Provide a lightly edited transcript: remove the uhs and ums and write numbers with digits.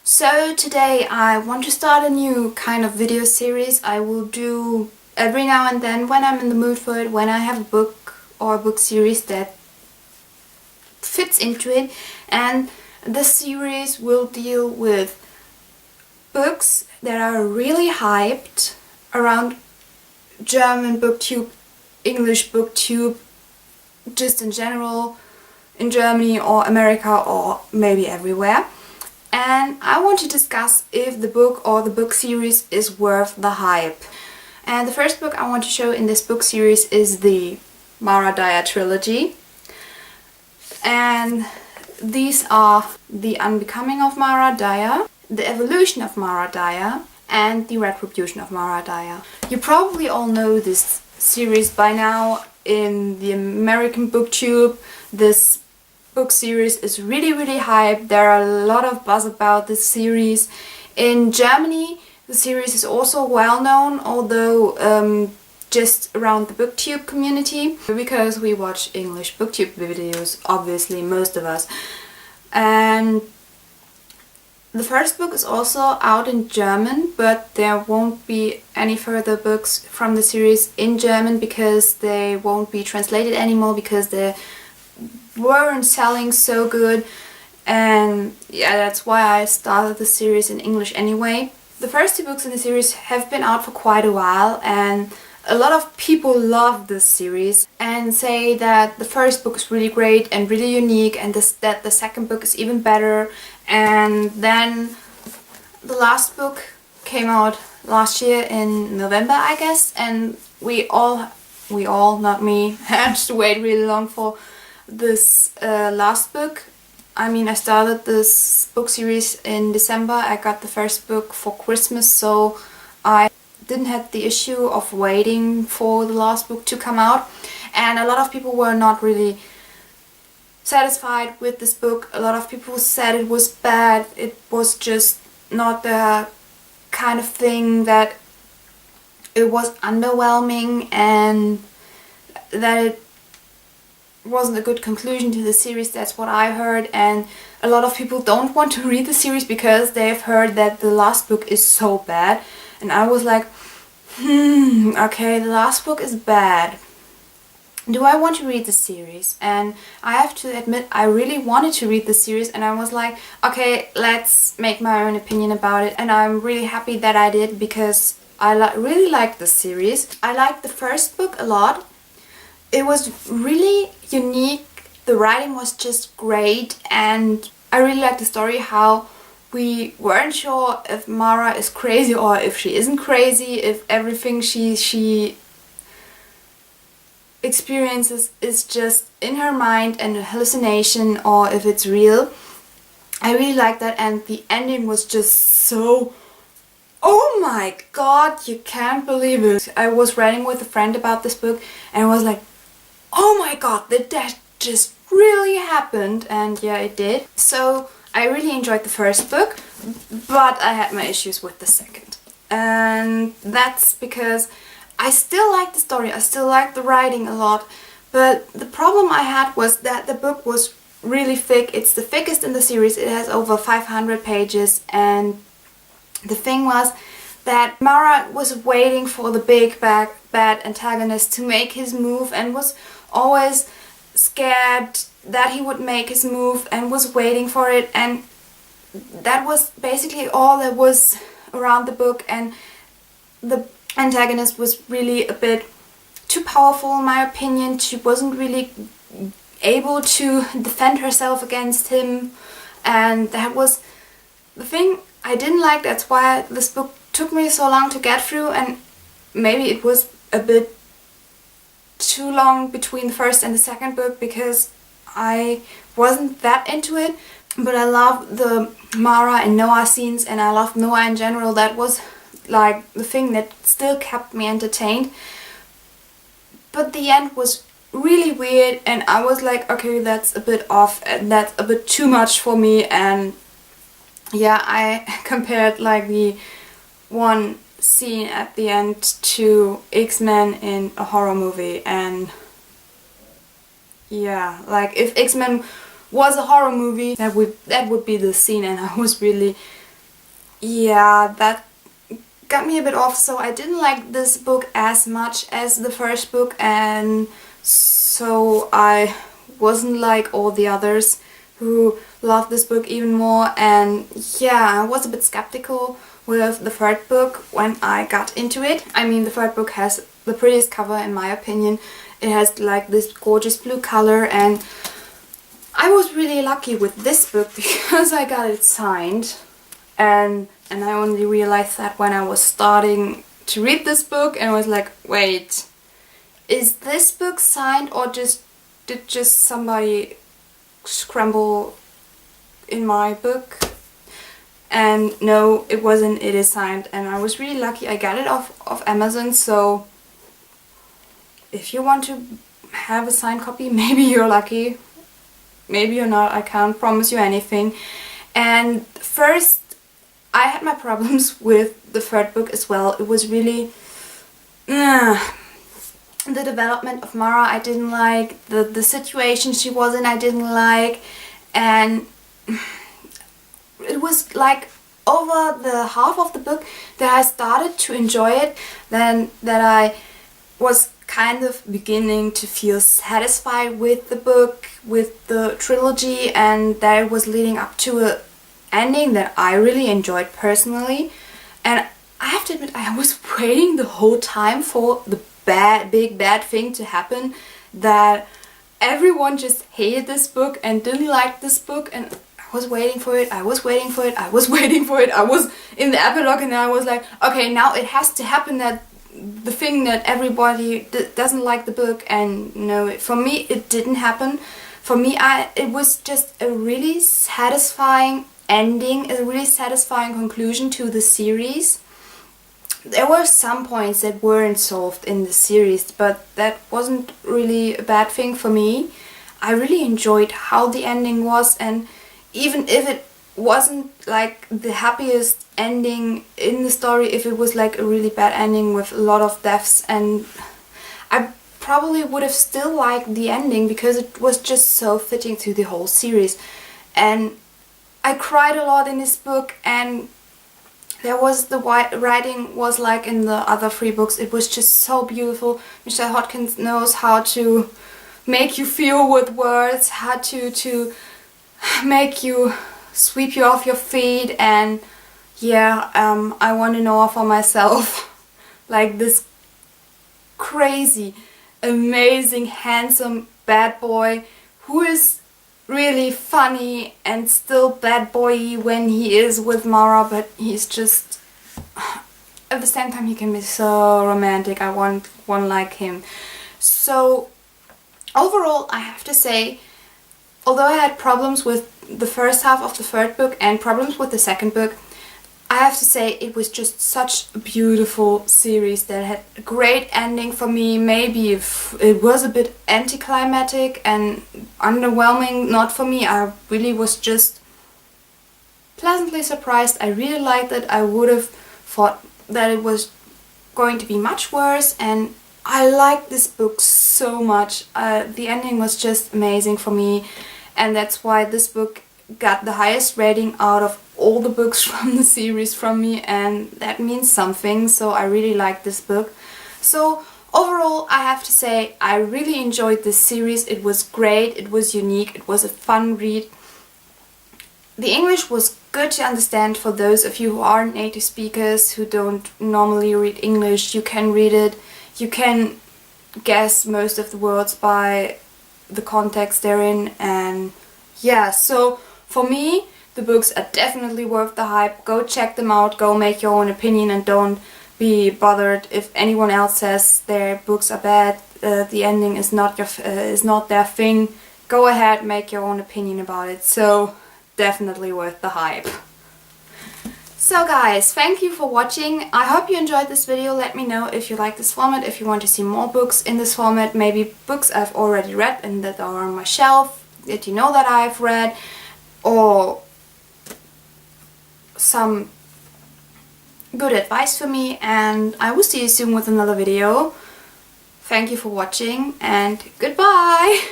So today I want to start a new kind of video series I will do every now and then when I'm in the mood for it, when I have a book or a book series that fits into it. And this series will deal with books that are really hyped around German booktube, English booktube, just in general, in Germany or America or maybe everywhere. And I want to discuss if the book or the book series is worth the hype. And the first book I want to show in this book series is the Mara Dyer Trilogy. And these are the Unbecoming of Mara Dyer, the Evolution of Mara Dyer, and the Retribution of Mara Dyer. You probably all know this series by now. In the American booktube, this book series is really hyped. There are a lot of buzz about this series. In Germany, the series is also well known, although just around the booktube community, because we watch English booktube videos, obviously, most of us. And the first book is also out in German, but there won't be any further books from the series in German because they won't be translated anymore, because they weren't selling so good. And yeah, that's why I started the series in English anyway. The first two books in the series have been out for quite a while, and a lot of people love this series and say that the first book is really great and really unique, and that the second book is even better. And then the last book came out last year in November, I guess, and we all, not me, had to wait really long for this last book. I mean, I started this book series in December. I got the first book for Christmas, so I didn't have the issue of waiting for the last book to come out. And a lot of people were not really satisfied with this book. A lot of people said it was bad. It was just not the kind of thing, that it was underwhelming and that it wasn't a good conclusion to the series. That's what I heard. And a lot of people don't want to read the series because they've heard that the last book is so bad. And I was like, okay, the last book is bad. Do I want to read the series? And I have to admit, I really wanted to read the series, and I was like, okay, let's make my own opinion about it. And I'm really happy that I did, because I really liked the series. I liked the first book a lot. It was really unique. The writing was just great, and I really liked the story, how we weren't sure if Mara is crazy or if she isn't crazy, if everything she experiences is just in her mind and a hallucination, or if it's real. I really liked that, and the ending was just so, oh my god, you can't believe it. I was writing with a friend about this book and I was like, oh my god, that just really happened. And yeah, it did. So I really enjoyed the first book, but I had my issues with the second. And that's because I still like the story, I still like the writing a lot, but the problem I had was that the book was really thick. It's the thickest in the series. It has over 500 pages, and the thing was that Mara was waiting for the big bad antagonist to make his move, and was always scared that he would make his move and was waiting for it. And that was basically all that was around the book, and the antagonist was really a bit too powerful in my opinion. She wasn't really able to defend herself against him, and that was the thing I didn't like. That's why this book took me so long to get through, and maybe it was a bit too long between the first and the second book because I wasn't that into it. But I love the Mara and Noah scenes, and I love Noah in general. That was like the thing that still kept me entertained. But the end was really weird, and I was like, okay, that's a bit off, and that's a bit too much for me. And yeah, I compared like the one scene at the end to X-Men in a horror movie. And yeah, like if X-Men was a horror movie, that would be the scene, and I was really yeah, that got me a bit off, so I didn't like this book as much as the first book, and so I wasn't like all the others who loved this book even more. And yeah, I was a bit skeptical with the third book when I got into it. I mean, the third book has the prettiest cover in my opinion. It has like this gorgeous blue color, and I was really lucky with this book because I got it signed, and I only realized that when I was starting to read this book, and I was like, wait, is this book signed, or did just somebody scramble in my book? And no, it wasn't, it is signed, and I was really lucky. I got it off Amazon, so if you want to have a signed copy, maybe you're lucky, maybe you're not, I can't promise you anything. And first, I had my problems with the third book as well. It was really... the development of Mara I didn't like, the situation she was in I didn't like, and it was like over the half of the book that I started to enjoy it, then that I was kind of beginning to feel satisfied with the book, with the trilogy, and that it was leading up to a ending that I really enjoyed personally. And I have to admit, I was waiting the whole time for the big bad thing to happen, that everyone just hated this book and didn't like this book, and I was waiting for it, I was waiting for it, I was waiting for it. I was in the epilogue and I was like, okay, now it has to happen, that the thing that everybody doesn't like the book. And no, for me it didn't happen. For me, it was just a really satisfying ending, a really satisfying conclusion to the series. There were some points that weren't solved in the series, but that wasn't really a bad thing for me. I really enjoyed how the ending was, and even if it wasn't like the happiest ending in the story, if it was like a really bad ending with a lot of deaths, and I probably would have still liked the ending because it was just so fitting to the whole series. And I cried a lot in this book, and there was the writing was like in the other three books. It was just so beautiful. Michelle Hodkins knows how to make you feel with words, how to make you sweep you off your feet. And yeah, I want to know her for myself. Like this crazy, amazing, handsome bad boy who is really funny and still bad boy when he is with Mara, but he's just, at the same time, he can be so romantic. I want one like him. So overall, I have to say, although I had problems with the first half of the third book and problems with the second book, I have to say it was just such a beautiful series that had a great ending for me. Maybe if it was a bit anticlimactic and underwhelming, not for me. I really was just pleasantly surprised. I really liked it. I would have thought that it was going to be much worse, and I liked this book so much. The ending was just amazing for me, and that's why this book got the highest rating out of all the books from the series from me, and that means something. So I really like this book. So overall, I have to say I really enjoyed this series. It was great, it was unique, it was a fun read. The English was good to understand for those of you who aren't native speakers, who don't normally read English. You can read it, you can guess most of the words by the context they're in, and yeah, so for me, the books are definitely worth the hype. Go check them out, go make your own opinion, and don't be bothered if anyone else says their books are bad, the ending is not their thing. Go ahead, make your own opinion about it. So definitely worth the hype. So guys, thank you for watching. I hope you enjoyed this video. Let me know if you like this format, if you want to see more books in this format, maybe books I've already read and that are on my shelf that you know that I've read, or some good advice for me, and I will see you soon with another video. Thank you for watching, and goodbye!